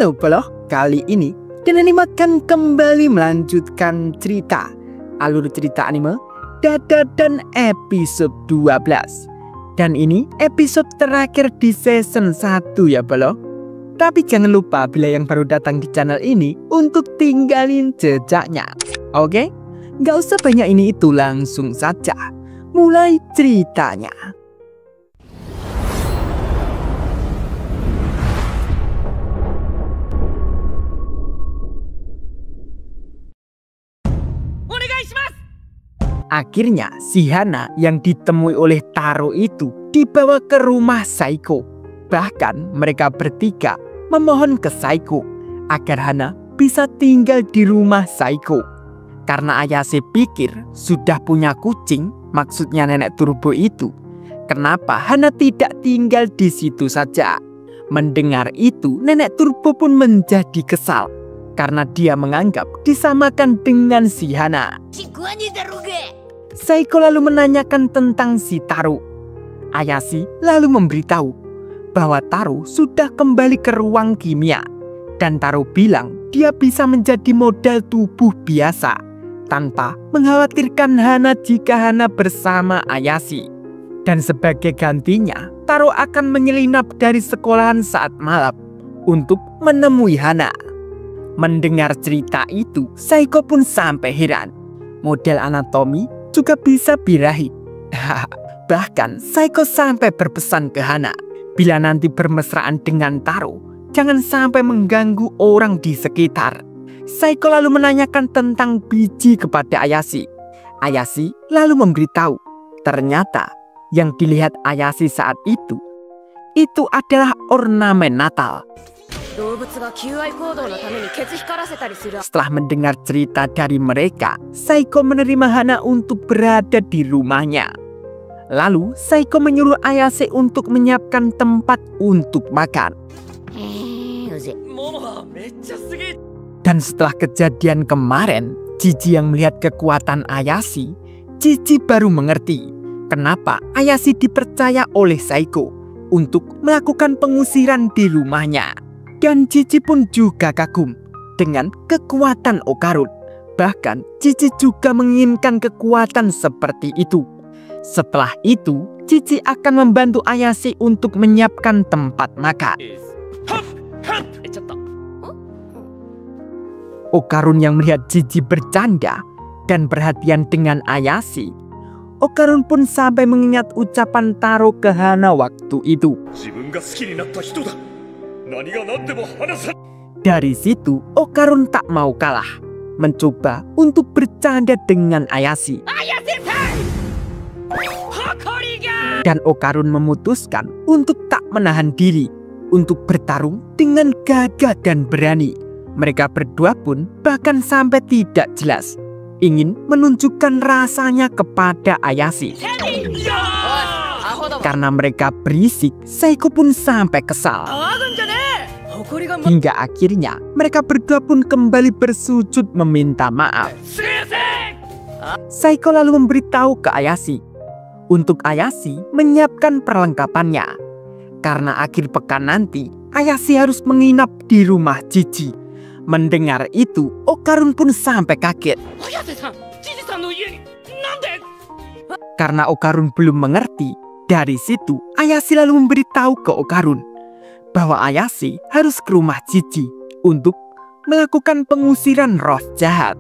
Halo Poloh, kali ini Dan Anime akan kembali melanjutkan cerita alur cerita anime Dada dan episode 12. Dan ini episode terakhir di season 1 ya Poloh. Tapi jangan lupa bila yang baru datang di channel ini untuk tinggalin jejaknya. Oke? Gak usah banyak ini itu, langsung saja mulai ceritanya. Akhirnya si Hana yang ditemui oleh Taro itu dibawa ke rumah Saiko. Bahkan mereka bertiga memohon ke Saiko agar Hana bisa tinggal di rumah Saiko. Karena Ayase pikir sudah punya kucing, maksudnya nenek turbo itu, kenapa Hana tidak tinggal di situ saja? Mendengar itu, nenek turbo pun menjadi kesal karena dia menganggap disamakan dengan si Hana. Saiko lalu menanyakan tentang si Taro. Ayase lalu memberitahu bahwa Taro sudah kembali ke ruang kimia. Dan Taro bilang dia bisa menjadi model tubuh biasa tanpa mengkhawatirkan Hana jika Hana bersama Ayase. Dan sebagai gantinya, Taro akan menyelinap dari sekolahan saat malam untuk menemui Hana. Mendengar cerita itu, Saiko pun sampai heran. Model anatomi juga bisa birahi. Bahkan Saiko sampai berpesan ke Hana, bila nanti bermesraan dengan Taro, jangan sampai mengganggu orang di sekitar. Saiko lalu menanyakan tentang biji kepada Ayase. Ayase lalu memberitahu, ternyata yang dilihat Ayase saat itu adalah ornamen Natal. Setelah mendengar cerita dari mereka, Saiko menerima Hana untuk berada di rumahnya. Lalu Saiko menyuruh Ayase untuk menyiapkan tempat untuk makan. Dan setelah kejadian kemarin, Jiji yang melihat kekuatan Ayase, Jiji baru mengerti kenapa Ayase dipercaya oleh Saiko untuk melakukan pengusiran di rumahnya. Dan Jiji pun juga kagum dengan kekuatan Okarun. Bahkan Jiji juga menginginkan kekuatan seperti itu. Setelah itu, Jiji akan membantu Ayase untuk menyiapkan tempat makan. Okarun yang melihat Jiji bercanda dan perhatian dengan Ayase, Okarun pun sampai mengingat ucapan Taro ke Hana waktu itu. Dari situ, Okarun tak mau kalah, mencoba untuk bercanda dengan Ayase. Dan Okarun memutuskan untuk tak menahan diri, untuk bertarung dengan gagah dan berani. Mereka berdua pun bahkan sampai tidak jelas ingin menunjukkan rasanya kepada Ayase. Karena mereka berisik, Saiko pun sampai kesal. Hingga akhirnya mereka berdua pun kembali bersujud meminta maaf. Saiko lalu memberitahu ke Ayase untuk Ayase menyiapkan perlengkapannya. Karena akhir pekan nanti Ayase harus menginap di rumah Jiji. Mendengar itu, Okarun pun sampai kaget. Karena Okarun belum mengerti, dari situ Ayase lalu memberitahu ke Okarun bahwa Ayase harus ke rumah Jiji untuk melakukan pengusiran roh jahat.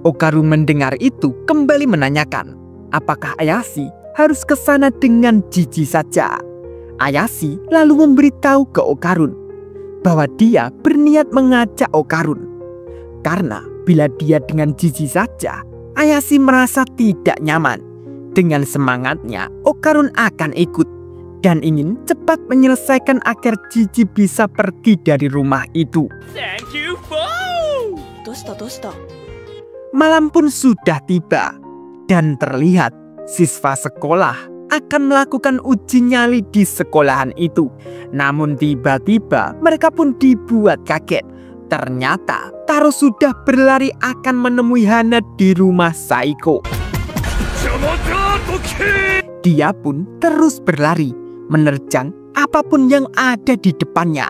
Okarun mendengar itu kembali menanyakan apakah Ayase harus ke sana dengan Jiji saja. Ayase lalu memberitahu ke Okarun bahwa dia berniat mengajak Okarun. Karena bila dia dengan Jiji saja, Ayase merasa tidak nyaman. Dengan semangatnya, Okarun akan ikut dan ingin cepat menyelesaikan agar Jiji bisa pergi dari rumah itu. Malam pun sudah tiba dan terlihat siswa sekolah akan melakukan uji nyali di sekolahan itu. Namun tiba-tiba mereka pun dibuat kaget. Ternyata Taro sudah berlari akan menemui Hana di rumah Saiko. Dia pun terus berlari, menerjang apapun yang ada di depannya.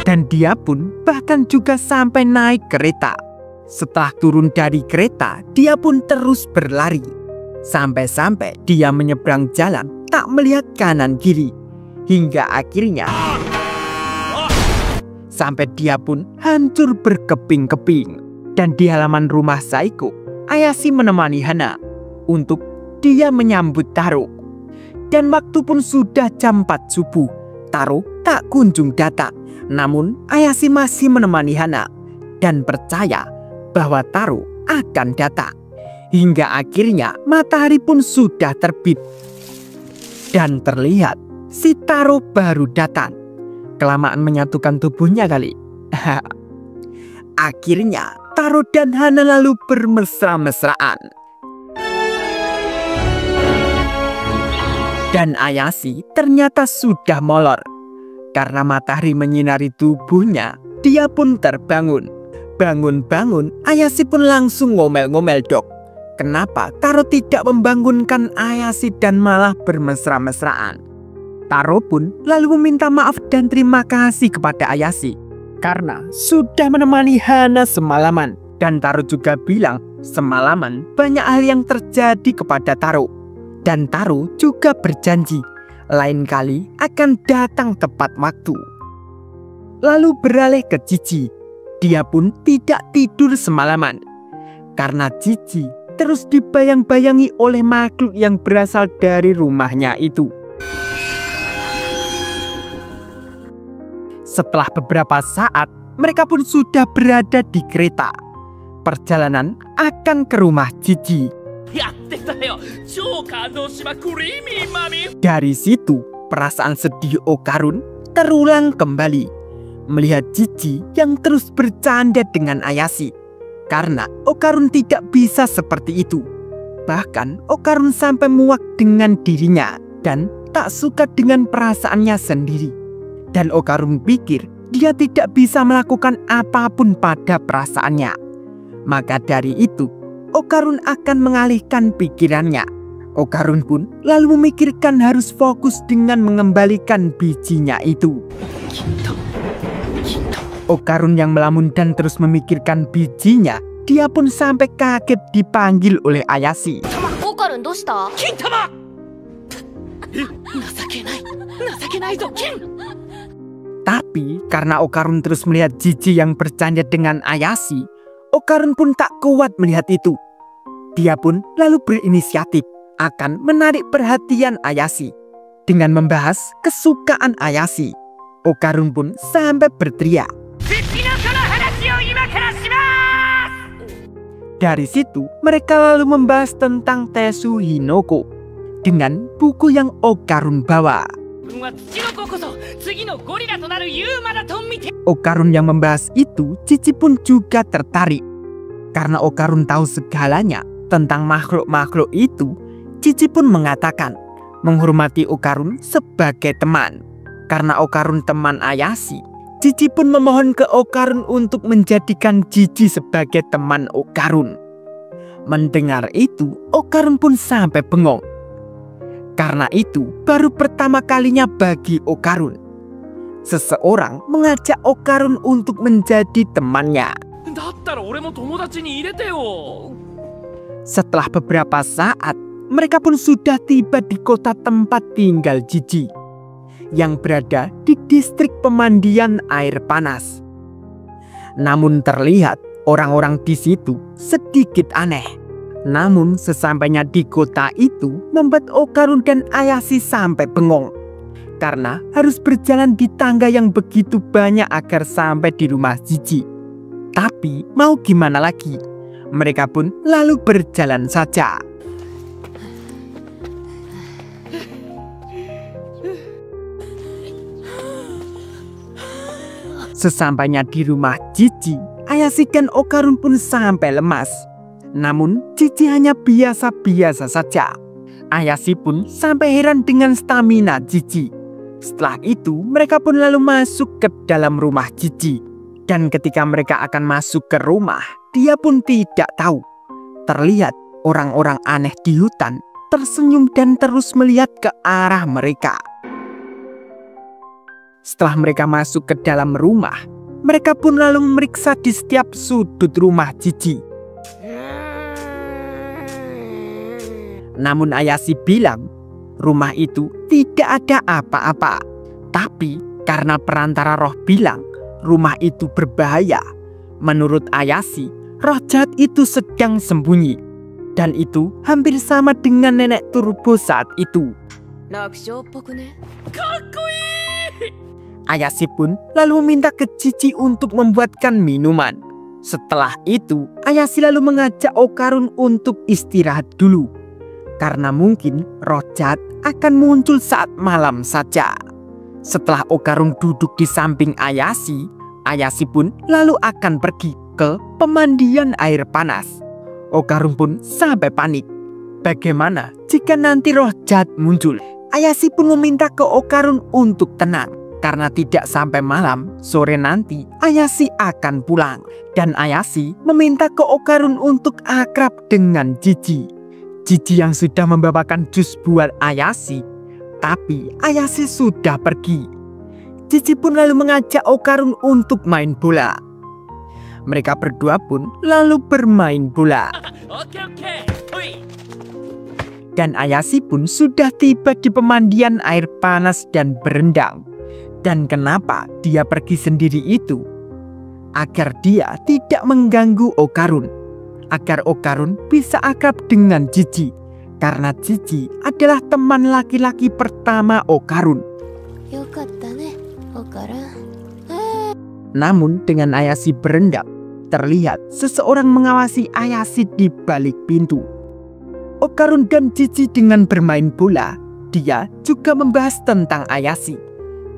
Dan dia pun bahkan juga sampai naik kereta. Setelah turun dari kereta, dia pun terus berlari. Sampai-sampai dia menyeberang jalan tak melihat kanan kiri. Hingga akhirnya sampai dia pun hancur berkeping-keping. Dan di halaman rumah Saiko, Ayashi menemani Hana untuk dia menyambut Taro. Dan waktu pun sudah jam 4 subuh. Taro tak kunjung datang. Namun Ayashi masih menemani Hana dan percaya bahwa Taro akan datang. Hingga akhirnya matahari pun sudah terbit. Dan terlihat si Taro baru datang. Kelamaan menyatukan tubuhnya kali. Akhirnya Taro dan Hana lalu bermesra-mesraan. Dan Ayashi ternyata sudah molor. Karena matahari menyinari tubuhnya, dia pun terbangun. Bangun-bangun, Ayashi pun langsung ngomel-ngomel, "Dok, kenapa Taro tidak membangunkan Ayashi dan malah bermesra-mesraan?" Taro pun lalu meminta maaf dan terima kasih kepada Ayashi karena sudah menemani Hana semalaman. Dan Taro juga bilang semalaman banyak hal yang terjadi kepada Taro. Dan Taro juga berjanji lain kali akan datang tepat waktu. Lalu beralih ke Cici. Dia pun tidak tidur semalaman karena Cici terus dibayang-bayangi oleh makhluk yang berasal dari rumahnya itu. Setelah beberapa saat, mereka pun sudah berada di kereta. Perjalanan akan ke rumah Cici. Dari situ, perasaan sedih Okarun terulang kembali melihat Cici yang terus bercanda dengan Ayashi. Karena Okarun tidak bisa seperti itu. Bahkan Okarun sampai muak dengan dirinya dan tak suka dengan perasaannya sendiri. Dan Okarun pikir dia tidak bisa melakukan apapun pada perasaannya. Maka dari itu, Okarun akan mengalihkan pikirannya. Okarun pun lalu memikirkan harus fokus dengan mengembalikan bijinya itu. Okarun yang melamun dan terus memikirkan bijinya, dia pun sampai kaget dipanggil oleh Ayashi. Okarun, doshita? Kintama! Tapi karena Okarun terus melihat Cici yang bercanda dengan Ayashi, Okarun pun tak kuat melihat itu. Dia pun lalu berinisiatif akan menarik perhatian Ayashi dengan membahas kesukaan Ayashi. Okarun pun sampai berteriak. Dari situ mereka lalu membahas tentang Tesu Hinoko dengan buku yang Okarun bawa. Okarun yang membahas itu, Cici pun juga tertarik. Karena Okarun tahu segalanya tentang makhluk-makhluk itu, Cici pun mengatakan menghormati Okarun sebagai teman. Karena Okarun teman Ayashi, Cici pun memohon ke Okarun untuk menjadikan Cici sebagai teman Okarun. Mendengar itu, Okarun pun sampai bengong. Karena itu baru pertama kalinya bagi Okarun seseorang mengajak Okarun untuk menjadi temannya. Setelah beberapa saat, mereka pun sudah tiba di kota tempat tinggal Cici yang berada di distrik pemandian air panas. Namun terlihat orang-orang di situ sedikit aneh. Namun sesampainya di kota itu membuat Okarun dan Ayashi sampai bengong. Karena harus berjalan di tangga yang begitu banyak agar sampai di rumah Cici. Tapi mau gimana lagi? Mereka pun lalu berjalan saja. Sesampainya di rumah Cici, Ayashi dan Okarun pun sampai lemas. Namun Cici hanya biasa-biasa saja. Ayashi pun sampai heran dengan stamina Cici. Setelah itu mereka pun lalu masuk ke dalam rumah Cici. Dan ketika mereka akan masuk ke rumah, dia pun tidak tahu. Terlihat orang-orang aneh di hutan tersenyum dan terus melihat ke arah mereka. Setelah mereka masuk ke dalam rumah, mereka pun lalu memeriksa di setiap sudut rumah Jiji. Namun Ayashi bilang, rumah itu tidak ada apa-apa. Tapi karena perantara roh bilang, rumah itu berbahaya. Menurut Ayashi, roh jahat itu sedang sembunyi. Dan itu hampir sama dengan nenek Turbo saat itu. Ayashi pun lalu meminta ke Jiji untuk membuatkan minuman. Setelah itu, Ayashi lalu mengajak Okarun untuk istirahat dulu. Karena mungkin roh jahat akan muncul saat malam saja. Setelah Okarun duduk di samping Ayashi, Ayashi pun lalu akan pergi ke pemandian air panas. Okarun pun sampai panik. Bagaimana jika nanti roh jahat muncul? Ayashi pun meminta ke Okarun untuk tenang. Karena tidak sampai malam, sore nanti Ayashi akan pulang. Dan Ayashi meminta ke Okarun untuk akrab dengan Jiji. Jiji yang sudah membawakan jus buat Ayashi, tapi Ayashi sudah pergi. Jiji pun lalu mengajak Okarun untuk main bola. Mereka berdua pun lalu bermain bola. Dan Ayashi pun sudah tiba di pemandian air panas dan berendam. Dan kenapa dia pergi sendiri itu? Agar dia tidak mengganggu Okarun. Agar Okarun bisa akrab dengan Jiji. Karena Jiji adalah teman laki-laki pertama Okarun. Namun dengan Ayashi berendam, terlihat seseorang mengawasi Ayashi di balik pintu. Okarun dan Jiji dengan bermain bola, dia juga membahas tentang Ayashi.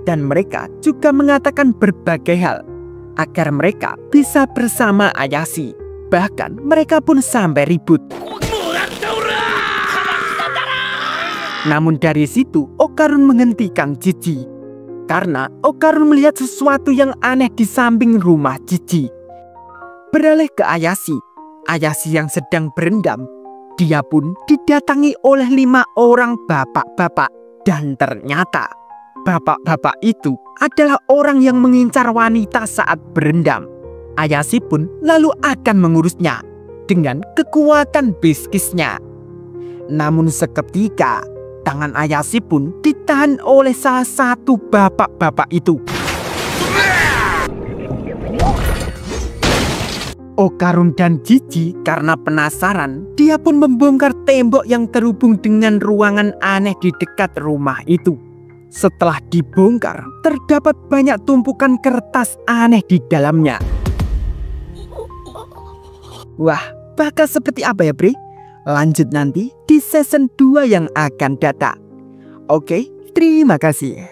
Dan mereka juga mengatakan berbagai hal agar mereka bisa bersama Ayashi. Bahkan mereka pun sampai ribut. Namun dari situ Okarun menghentikan Jiji. Karena Okarun melihat sesuatu yang aneh di samping rumah Jiji. Beralih ke Ayashi. Ayashi yang sedang berendam. Dia pun didatangi oleh 5 orang bapak-bapak. Dan ternyata bapak-bapak itu adalah orang yang mengincar wanita saat berendam. Ayashi pun lalu akan mengurusnya dengan kekuatan biskisnya. Namun seketika, tangan Ayashi pun ditahan oleh salah satu bapak-bapak itu. Okarun dan Jiji karena penasaran, dia pun membongkar tembok yang terhubung dengan ruangan aneh di dekat rumah itu. Setelah dibongkar, terdapat banyak tumpukan kertas aneh di dalamnya. Wah, bakal seperti apa ya, Bre? Lanjut nanti di season 2 yang akan datang. Oke, terima kasih.